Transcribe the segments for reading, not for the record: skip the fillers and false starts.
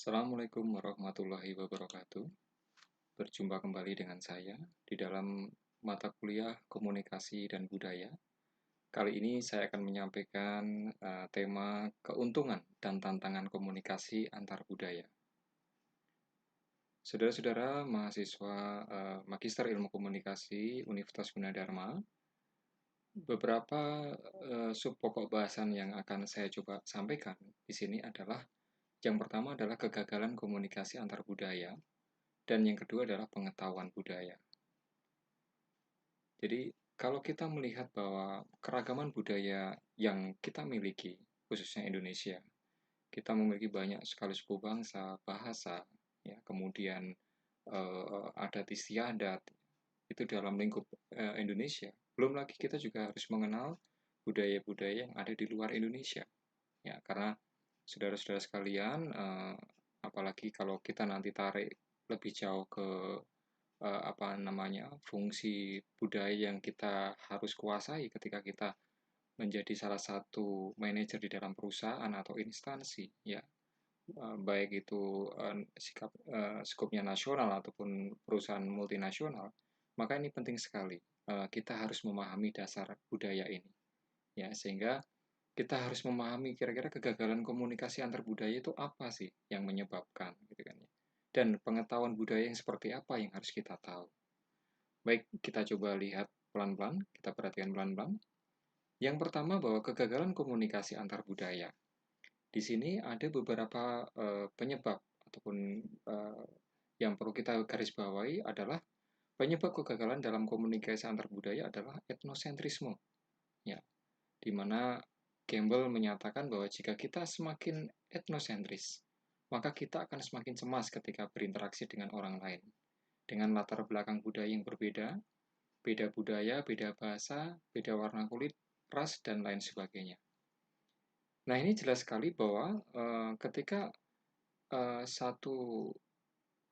Assalamualaikum warahmatullahi wabarakatuh. Berjumpa kembali dengan saya di dalam mata kuliah Komunikasi dan Budaya. Kali ini saya akan menyampaikan tema keuntungan dan tantangan komunikasi antar budaya. Saudara-saudara mahasiswa Magister Ilmu Komunikasi Universitas Gunadarma, beberapa sub pokok bahasan yang akan saya coba sampaikan di sini adalah yang pertama adalah kegagalan komunikasi antar budaya. Dan yang kedua adalah pengetahuan budaya. Jadi, kalau kita melihat bahwa keragaman budaya yang kita miliki, khususnya Indonesia, kita memiliki banyak sekali suku bangsa, bahasa, ya, kemudian adat istiadat, itu dalam lingkup Indonesia. Belum lagi kita juga harus mengenal budaya-budaya yang ada di luar Indonesia. Ya, karena saudara-saudara sekalian, apalagi kalau kita nanti tarik lebih jauh ke apa namanya fungsi budaya yang kita harus kuasai ketika kita menjadi salah satu manajer di dalam perusahaan atau instansi, ya. Baik itu skopnya nasional ataupun perusahaan multinasional, maka ini penting sekali. Kita harus memahami dasar budaya ini, ya, sehingga kita harus memahami kira-kira kegagalan komunikasi antar budaya itu apa sih yang menyebabkan, gitu kan ya. Dan pengetahuan budaya yang seperti apa yang harus kita tahu. Baik, kita coba lihat pelan-pelan, kita perhatikan pelan-pelan. Yang pertama bahwa kegagalan komunikasi antar budaya. Di sini ada beberapa penyebab ataupun uh, yang perlu kita garis bawahi adalah penyebab kegagalan dalam komunikasi antar budaya adalah etnosentrisme. Ya, di mana Campbell menyatakan bahwa jika kita semakin etnosentris, maka kita akan semakin cemas ketika berinteraksi dengan orang lain. Dengan latar belakang budaya yang berbeda, beda budaya, beda bahasa, beda warna kulit, ras, dan lain sebagainya. Nah, ini jelas sekali bahwa ketika satu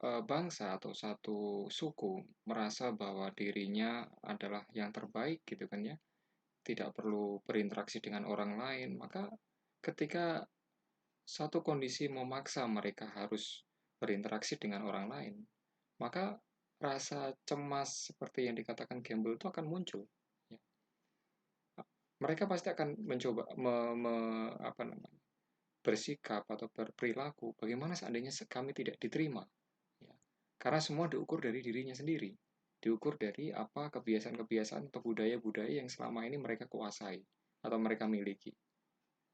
bangsa atau satu suku merasa bahwa dirinya adalah yang terbaik gitu kan ya, tidak perlu berinteraksi dengan orang lain, maka ketika satu kondisi memaksa mereka harus berinteraksi dengan orang lain, maka rasa cemas seperti yang dikatakan Campbell itu akan muncul. Ya. Mereka pasti akan mencoba apa namanya, bersikap atau berperilaku bagaimana seandainya kami tidak diterima. Ya. Karena semua diukur dari dirinya sendiri, diukur dari apa kebiasaan-kebiasaan atau budaya-budaya yang selama ini mereka kuasai atau mereka miliki.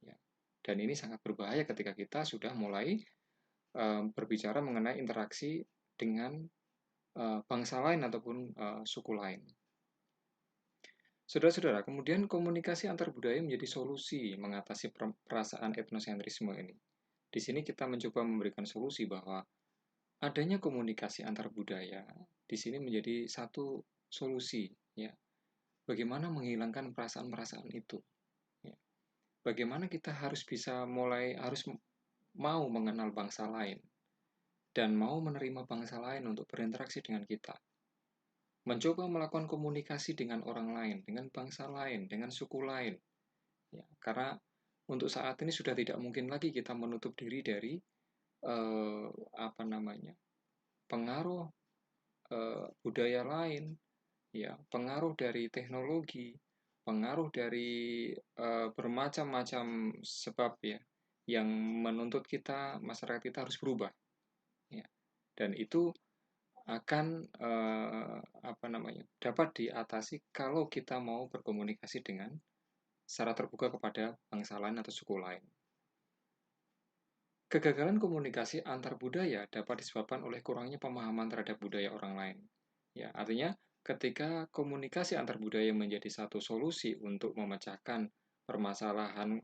Ya. Dan ini sangat berbahaya ketika kita sudah mulai berbicara mengenai interaksi dengan bangsa lain ataupun suku lain. Saudara-saudara, kemudian komunikasi antar budaya menjadi solusi mengatasi perasaan etnosentrisme ini. Di sini kita mencoba memberikan solusi bahwa adanya komunikasi antar budaya di sini menjadi satu solusi, ya. Bagaimana menghilangkan perasaan-perasaan itu, ya. Bagaimana kita harus bisa harus mau mengenal bangsa lain dan mau menerima bangsa lain untuk berinteraksi dengan kita. Mencoba melakukan komunikasi dengan orang lain, dengan bangsa lain, dengan suku lain. Ya, karena untuk saat ini sudah tidak mungkin lagi kita menutup diri dari apa namanya pengaruh budaya lain, ya, pengaruh dari teknologi, pengaruh dari bermacam-macam sebab ya yang menuntut kita masyarakat kita harus berubah, ya. Dan itu akan apa namanya dapat diatasi kalau kita mau berkomunikasi dengan secara terbuka kepada bangsa lain atau suku lain. Kegagalan komunikasi antar budaya dapat disebabkan oleh kurangnya pemahaman terhadap budaya orang lain. Ya, artinya ketika komunikasi antar budaya menjadi satu solusi untuk memecahkan permasalahan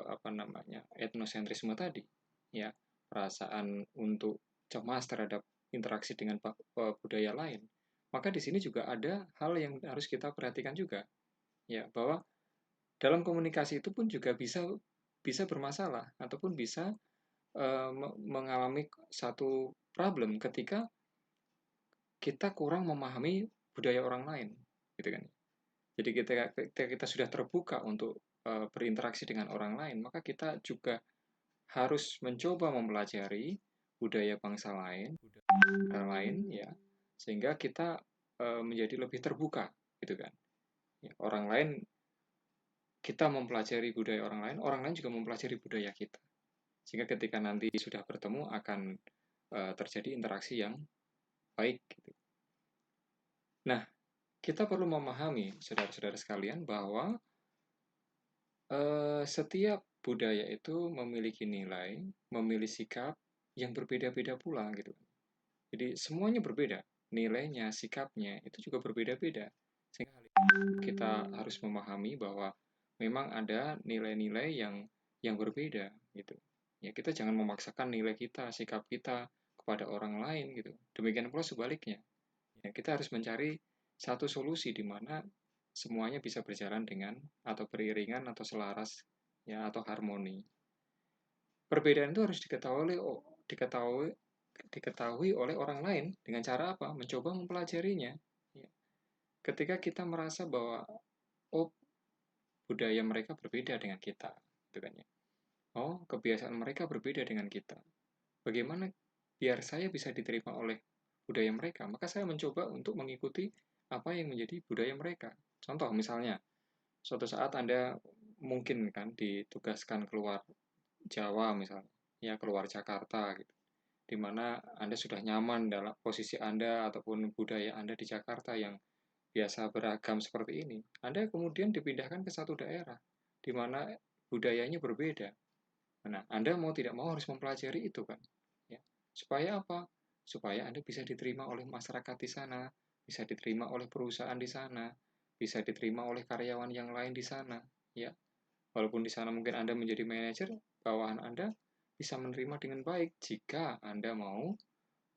apa namanya etnosentrisme tadi, ya, perasaan untuk cemas terhadap interaksi dengan budaya lain, maka di sini juga ada hal yang harus kita perhatikan juga, ya, bahwa dalam komunikasi itu pun juga bisa bisa bermasalah ataupun bisa mengalami satu problem ketika kita kurang memahami budaya orang lain, gitu kan. Jadi kita sudah terbuka untuk berinteraksi dengan orang lain, maka kita juga harus mencoba mempelajari budaya bangsa lain, ya, sehingga kita menjadi lebih terbuka, gitu kan. Ya, orang lain, kita mempelajari budaya orang lain juga mempelajari budaya kita. Sehingga ketika nanti sudah bertemu akan terjadi interaksi yang baik. Gitu. Nah, kita perlu memahami, saudara-saudara sekalian, bahwa setiap budaya itu memiliki nilai, memiliki sikap yang berbeda-beda pula gitu. Jadi semuanya berbeda, nilainya, sikapnya itu juga berbeda-beda. Sehingga kita harus memahami bahwa memang ada nilai-nilai yang berbeda gitu. Ya kita jangan memaksakan nilai kita, sikap kita kepada orang lain gitu. Demikian pula sebaliknya. Ya, kita harus mencari satu solusi di mana semuanya bisa berjalan dengan atau beriringan atau selaras ya atau harmoni. Perbedaan itu harus diketahui oleh orang lain dengan cara apa? Mencoba mempelajarinya. Ya. Ketika kita merasa bahwa oh budaya mereka berbeda dengan kita, gitu kan ya. Oh kebiasaan mereka berbeda dengan kita. Bagaimana biar saya bisa diterima oleh budaya mereka? Maka saya mencoba untuk mengikuti apa yang menjadi budaya mereka. Contoh misalnya, suatu saat Anda mungkin kan ditugaskan keluar Jawa misalnya, ya keluar Jakarta gitu, di mana Anda sudah nyaman dalam posisi Anda ataupun budaya Anda di Jakarta yang biasa beragam seperti ini. Anda kemudian dipindahkan ke satu daerah di mana budayanya berbeda. Nah, Anda mau tidak mau harus mempelajari itu kan. Ya. Supaya apa? Supaya Anda bisa diterima oleh masyarakat di sana, bisa diterima oleh perusahaan di sana, bisa diterima oleh karyawan yang lain di sana, ya. Walaupun di sana mungkin Anda menjadi manajer, bawahan Anda bisa menerima dengan baik jika Anda mau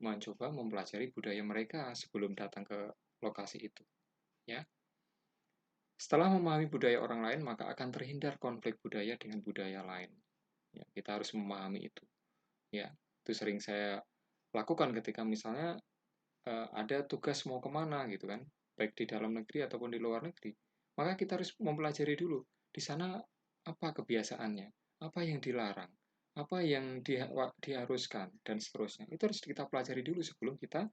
mencoba mempelajari budaya mereka sebelum datang ke lokasi itu, ya. Setelah memahami budaya orang lain, maka akan terhindar konflik budaya dengan budaya lain. Ya, kita harus memahami itu. Ya, itu sering saya lakukan ketika misalnya ada tugas mau kemana gitu kan, baik di dalam negeri ataupun di luar negeri. Maka kita harus mempelajari dulu di sana apa kebiasaannya, apa yang dilarang, apa yang diharuskan dan seterusnya. Itu harus kita pelajari dulu sebelum kita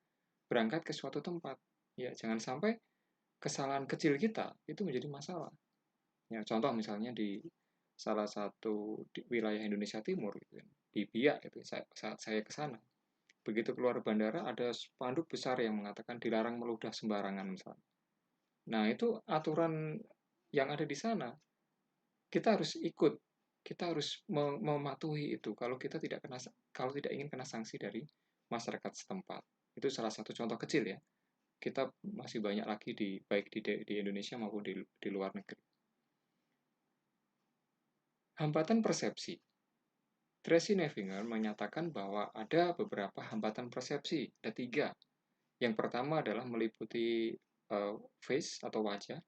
berangkat ke suatu tempat. Ya, jangan sampai kesalahan kecil kita itu menjadi masalah. Ya, contoh misalnya di salah satu di wilayah Indonesia Timur, gitu, kan, di Biak itu saat saya ke sana. Begitu keluar bandara ada spanduk besar yang mengatakan dilarang meludah sembarangan misalnya. Nah, itu aturan yang ada di sana. Kita harus ikut, kita harus mematuhi itu kalau tidak ingin kena sanksi dari masyarakat setempat. Itu salah satu contoh kecil ya. Kita masih banyak lagi baik di Indonesia maupun di luar negeri. Hambatan persepsi. Tracy Nevinger menyatakan bahwa ada beberapa hambatan persepsi, ada 3. Yang pertama adalah meliputi face atau wajah,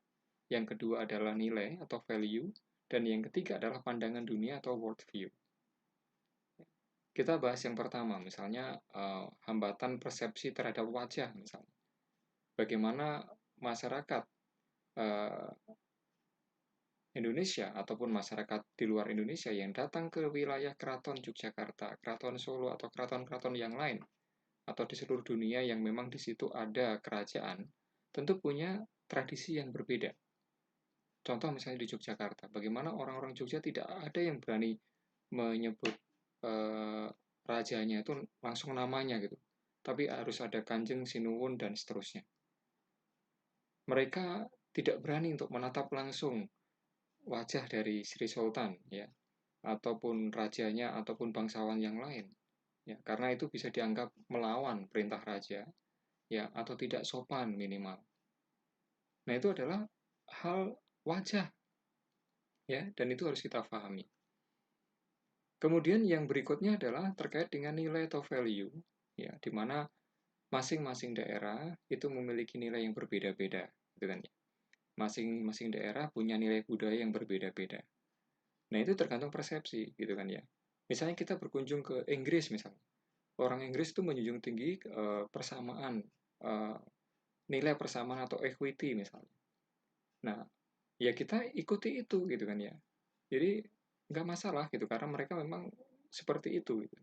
yang kedua adalah nilai atau value, dan yang ketiga adalah pandangan dunia atau worldview. Kita bahas yang pertama, misalnya hambatan persepsi terhadap wajah, misalnya. Bagaimana masyarakat Indonesia ataupun masyarakat di luar Indonesia yang datang ke wilayah Keraton Yogyakarta, Keraton Solo, atau keraton-keraton yang lain, atau di seluruh dunia yang memang di situ ada kerajaan, tentu punya tradisi yang berbeda. Contoh misalnya di Yogyakarta, bagaimana orang-orang Jogja tidak ada yang berani menyebut eh, rajanya itu langsung namanya gitu, tapi harus ada Kanjeng, Sinuwun, dan seterusnya. Mereka tidak berani untuk menatap langsung wajah dari Sri Sultan, ya, ataupun rajanya, ataupun bangsawan yang lain, ya, karena itu bisa dianggap melawan perintah raja, ya, atau tidak sopan minimal. Nah, itu adalah hal wajah, ya, dan itu harus kita pahami. Kemudian yang berikutnya adalah terkait dengan nilai atau value, ya, di mana masing-masing daerah itu memiliki nilai yang berbeda-beda, gitu kan ya. Masing-masing daerah punya nilai budaya yang berbeda-beda. Nah, itu tergantung persepsi, gitu kan ya. Misalnya kita berkunjung ke Inggris misalnya. Orang Inggris itu menjunjung tinggi persamaan, uh, nilai persamaan atau equity misalnya. Nah, ya kita ikuti itu gitu kan ya. Jadi nggak masalah gitu karena mereka memang seperti itu gitu.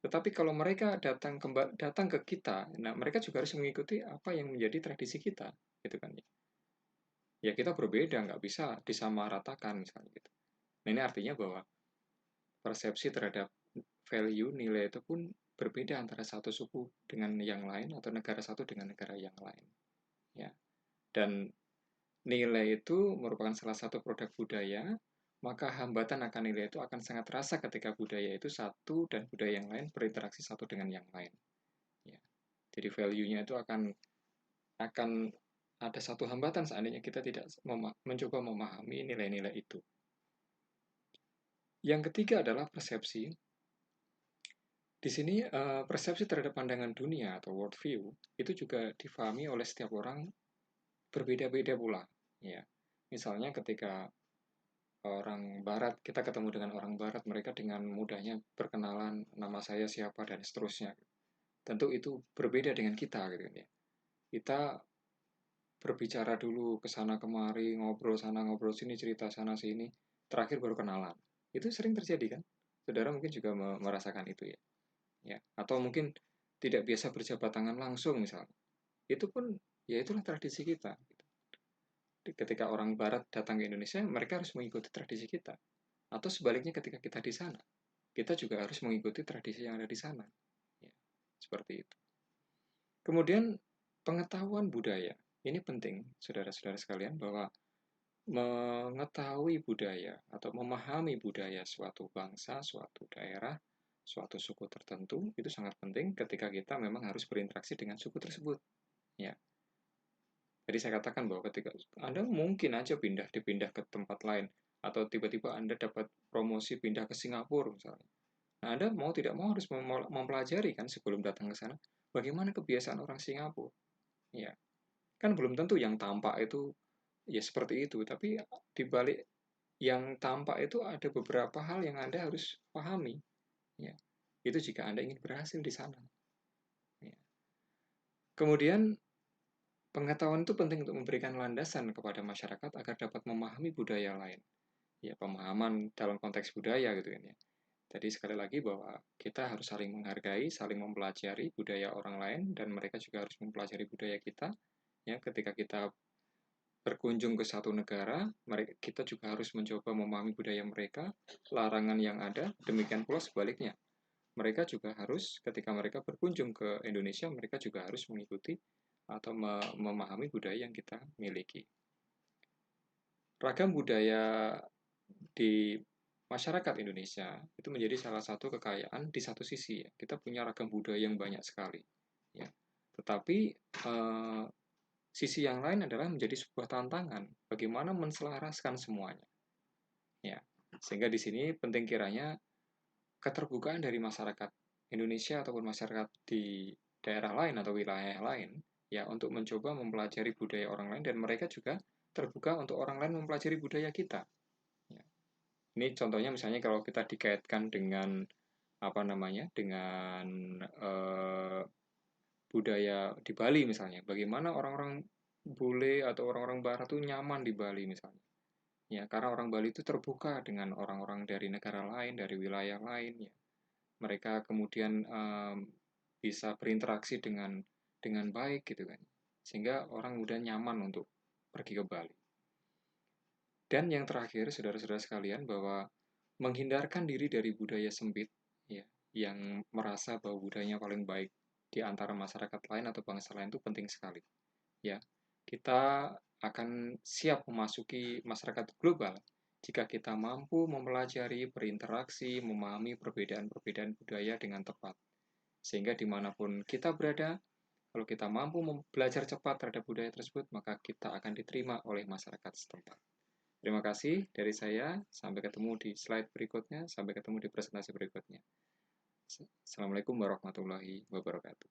Tetapi kalau mereka datang ke kita, nah mereka juga harus mengikuti apa yang menjadi tradisi kita, gitu kan ya. Ya kita berbeda, nggak bisa disamaratakan misalnya gitu. Nah ini artinya bahwa persepsi terhadap value nilai itu pun berbeda antara satu suku dengan yang lain atau negara satu dengan negara yang lain, ya. Dan nilai itu merupakan salah satu produk budaya, maka hambatan akan nilai itu akan sangat terasa ketika budaya itu satu dan budaya yang lain berinteraksi satu dengan yang lain. Ya. Jadi value-nya itu akan ada satu hambatan seandainya kita tidak mencoba memahami nilai-nilai itu. Yang ketiga adalah persepsi. Di sini persepsi terhadap pandangan dunia atau world view itu juga difahami oleh setiap orang berbeda-beda pula. Ya. Misalnya ketika orang Barat, kita ketemu dengan orang Barat, mereka dengan mudahnya berkenalan, nama saya siapa, dan seterusnya. Tentu itu berbeda dengan kita, gitu kan ya. Kita berbicara dulu ke sana kemari, ngobrol sana, ngobrol sini, cerita sana sini, terakhir baru kenalan. Itu sering terjadi kan? Saudara mungkin juga merasakan itu ya. Ya, atau mungkin tidak biasa berjabat tangan langsung misalnya. Itu pun ya itulah tradisi kita. Ketika orang Barat datang ke Indonesia, mereka harus mengikuti tradisi kita. Atau sebaliknya ketika kita di sana, kita juga harus mengikuti tradisi yang ada di sana. Ya, seperti itu. Kemudian pengetahuan budaya. Ini penting, saudara-saudara sekalian, bahwa mengetahui budaya atau memahami budaya suatu bangsa, suatu daerah, suatu suku tertentu itu sangat penting ketika kita memang harus berinteraksi dengan suku tersebut. Ya. Jadi saya katakan bahwa ketika Anda mungkin aja dipindah ke tempat lain atau tiba-tiba Anda dapat promosi pindah ke Singapura misalnya. Nah, Anda mau tidak mau harus mempelajari kan sebelum datang ke sana bagaimana kebiasaan orang Singapura. Ya. Kan belum tentu yang tampak itu ya seperti itu, tapi di balik yang tampak itu ada beberapa hal yang Anda harus pahami. Ya. Itu jika Anda ingin berhasil di sana. Ya. Kemudian pengetahuan itu penting untuk memberikan landasan kepada masyarakat agar dapat memahami budaya lain. Ya, pemahaman dalam konteks budaya gitu kan ya. Jadi sekali lagi bahwa kita harus saling menghargai, saling mempelajari budaya orang lain dan mereka juga harus mempelajari budaya kita. Ya, ketika kita berkunjung ke satu negara, kita juga harus mencoba memahami budaya mereka, larangan yang ada, demikian pula sebaliknya. Mereka juga harus, ketika mereka berkunjung ke Indonesia, mereka juga harus mengikuti atau memahami budaya yang kita miliki. Ragam budaya di masyarakat Indonesia itu menjadi salah satu kekayaan di satu sisi. Ya. Kita punya ragam budaya yang banyak sekali. Ya. Tetapi sisi yang lain adalah menjadi sebuah tantangan bagaimana menselaraskan semuanya. Ya. Sehingga di sini penting kiranya keterbukaan dari masyarakat Indonesia ataupun masyarakat di daerah lain atau wilayah lain ya untuk mencoba mempelajari budaya orang lain dan mereka juga terbuka untuk orang lain mempelajari budaya kita. Ya. Ini contohnya misalnya kalau kita dikaitkan dengan apa namanya dengan budaya di Bali misalnya, bagaimana orang-orang bule atau orang-orang barat tuh nyaman di Bali misalnya. Ya, karena orang Bali itu terbuka dengan orang-orang dari negara lain, dari wilayah lain ya. Mereka kemudian bisa berinteraksi dengan baik gitu kan. Sehingga orang mudah nyaman untuk pergi ke Bali. Dan yang terakhir, saudara-saudara sekalian, bahwa menghindarkan diri dari budaya sempit, ya, yang merasa bahwa budayanya paling baik di antara masyarakat lain atau bangsa lain itu penting sekali. Ya, kita akan siap memasuki masyarakat global jika kita mampu mempelajari, berinteraksi, memahami perbedaan-perbedaan budaya dengan tepat. Sehingga dimanapun kita berada, kalau kita mampu belajar cepat terhadap budaya tersebut, maka kita akan diterima oleh masyarakat setempat. Terima kasih dari saya. Sampai ketemu di slide berikutnya. Sampai ketemu di presentasi berikutnya. Assalamualaikum warahmatullahi wabarakatuh.